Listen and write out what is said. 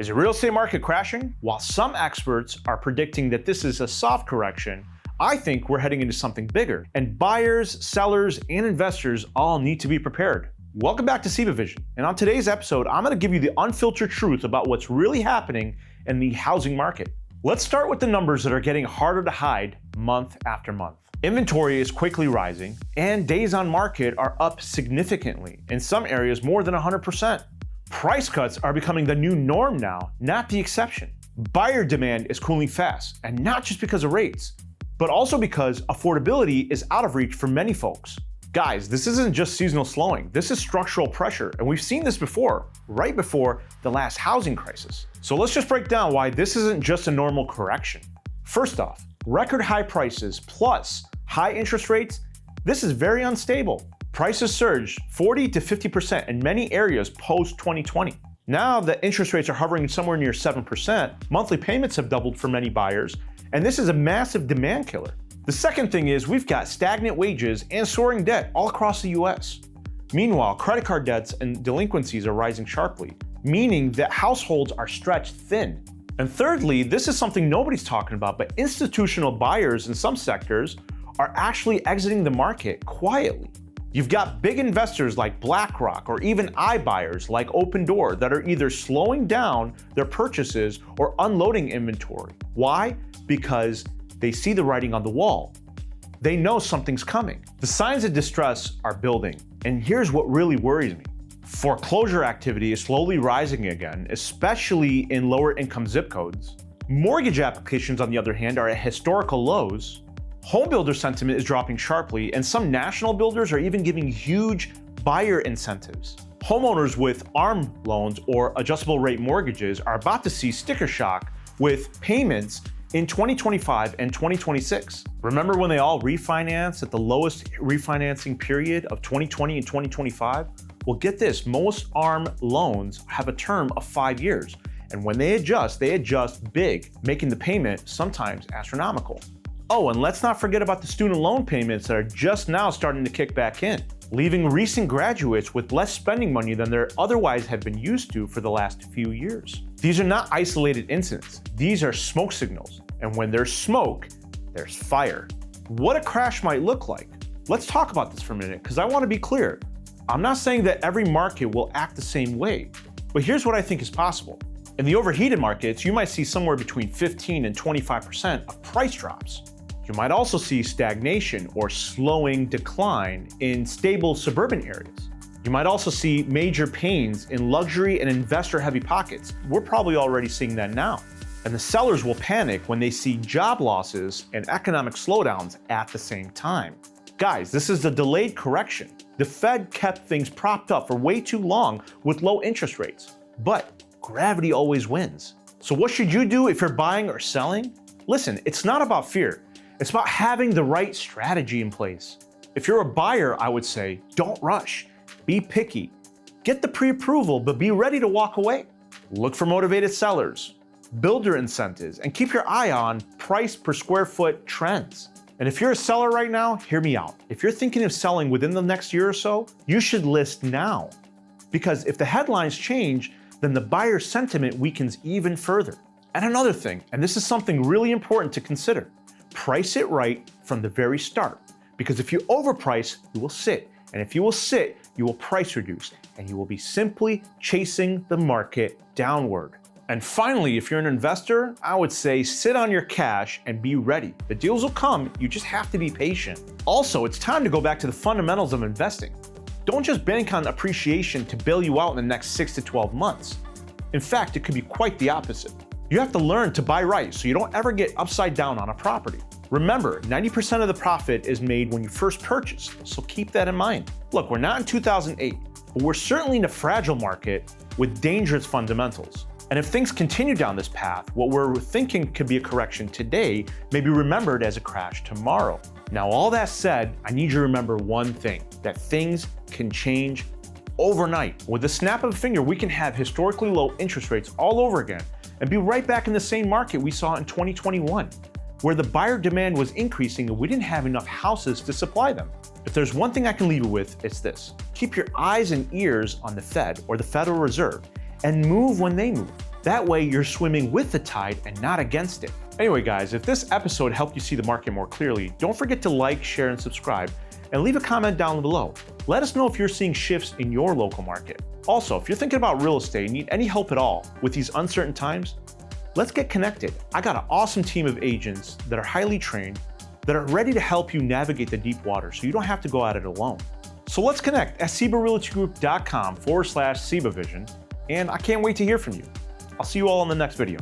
Is the real estate market crashing? While some experts are predicting that this is a soft correction, I think we're heading into something bigger, and buyers, sellers, and investors all need to be prepared. Welcome back to SibaVision, and on today's episode, I'm going to give you the unfiltered truth about what's really happening in the housing market. Let's start with the numbers that are getting harder to hide month after month. Inventory is quickly rising, and days on market are up significantly, in some areas more than 100%. Price cuts are becoming the new norm now, not the exception. Buyer demand is cooling fast, and not just because of rates, but also because affordability is out of reach for many folks. Guys, this isn't just seasonal slowing, this is structural pressure, and we've seen this before, right before the last housing crisis. So let's just break down why this isn't just a normal correction. First off, record high prices plus high interest rates, this is very unstable. Prices surged 40 to 50% in many areas post-2020. Now that interest rates are hovering somewhere near 7%, monthly payments have doubled for many buyers, and this is a massive demand killer. The second thing is we've got stagnant wages and soaring debt all across the US. Meanwhile, credit card debts and delinquencies are rising sharply, meaning that households are stretched thin. And thirdly, this is something nobody's talking about, but institutional buyers in some sectors are actually exiting the market quietly. You've got big investors like BlackRock or even iBuyers like Open Door that are either slowing down their purchases or unloading inventory. Why? Because they see the writing on the wall. They know something's coming. The signs of distress are building, and here's what really worries me. Foreclosure activity is slowly rising again, especially in lower income zip codes. Mortgage applications, on the other hand, are at historical lows. Home builder sentiment is dropping sharply, and some national builders are even giving huge buyer incentives. Homeowners with ARM loans or adjustable rate mortgages are about to see sticker shock with payments in 2025 and 2026. Remember when they all refinanced at the lowest refinancing period of 2020 and 2025? Well, get this, most ARM loans have a term of 5 years, and when they adjust big, making the payment sometimes astronomical. Oh, and let's not forget about the student loan payments that are just now starting to kick back in, leaving recent graduates with less spending money than they otherwise have been used to for the last few years. These are not isolated incidents. These are smoke signals. And when there's smoke, there's fire. What a crash might look like. Let's talk about this for a minute, because I want to be clear. I'm not saying that every market will act the same way, but here's what I think is possible. In the overheated markets, you might see somewhere between 15 and 25% of price drops. You might also see stagnation or slowing decline in stable suburban areas. You might also see major pains in luxury and investor-heavy pockets. We're probably already seeing that now. And the sellers will panic when they see job losses and economic slowdowns at the same time. Guys, this is the delayed correction. The Fed kept things propped up for way too long with low interest rates. But gravity always wins. So what should you do if you're buying or selling? Listen, it's not about fear. It's about having the right strategy in place. If you're a buyer, I would say, don't rush. Be picky. Get the pre-approval, but be ready to walk away. Look for motivated sellers, builder incentives, and keep your eye on price per square foot trends. And if you're a seller right now, hear me out. If you're thinking of selling within the next year or so, you should list now. Because if the headlines change, then the buyer sentiment weakens even further. And another thing, and this is something really important to consider, price it right from the very start. Because if you overprice, you will sit. And if you will sit, you will price reduce. And you will be simply chasing the market downward. And finally, if you're an investor, I would say sit on your cash and be ready. The deals will come, you just have to be patient. Also, it's time to go back to the fundamentals of investing. Don't just bank on appreciation to bail you out in the next 6 to 12 months. In fact, it could be quite the opposite. You have to learn to buy right so you don't ever get upside down on a property. Remember, 90% of the profit is made when you first purchase, so keep that in mind. Look, we're not in 2008, but we're certainly in a fragile market with dangerous fundamentals. And if things continue down this path, what we're thinking could be a correction today may be remembered as a crash tomorrow. Now, all that said, I need you to remember one thing, that things can change overnight. With the snap of a finger, we can have historically low interest rates all over again and be right back in the same market we saw in 2021, where the buyer demand was increasing and we didn't have enough houses to supply them. If there's one thing I can leave you with, it's this. Keep your eyes and ears on the Fed or the Federal Reserve and move when they move. That way you're swimming with the tide and not against it. Anyway guys, if this episode helped you see the market more clearly, don't forget to like, share, and subscribe, and leave a comment down below. Let us know if you're seeing shifts in your local market. Also, if you're thinking about real estate and need any help at all with these uncertain times, let's get connected. I got an awesome team of agents that are highly trained, that are ready to help you navigate the deep water so you don't have to go at it alone. So let's connect at SibaRealtyGroup.com/SibaVision, and I can't wait to hear from you. I'll see you all in the next video.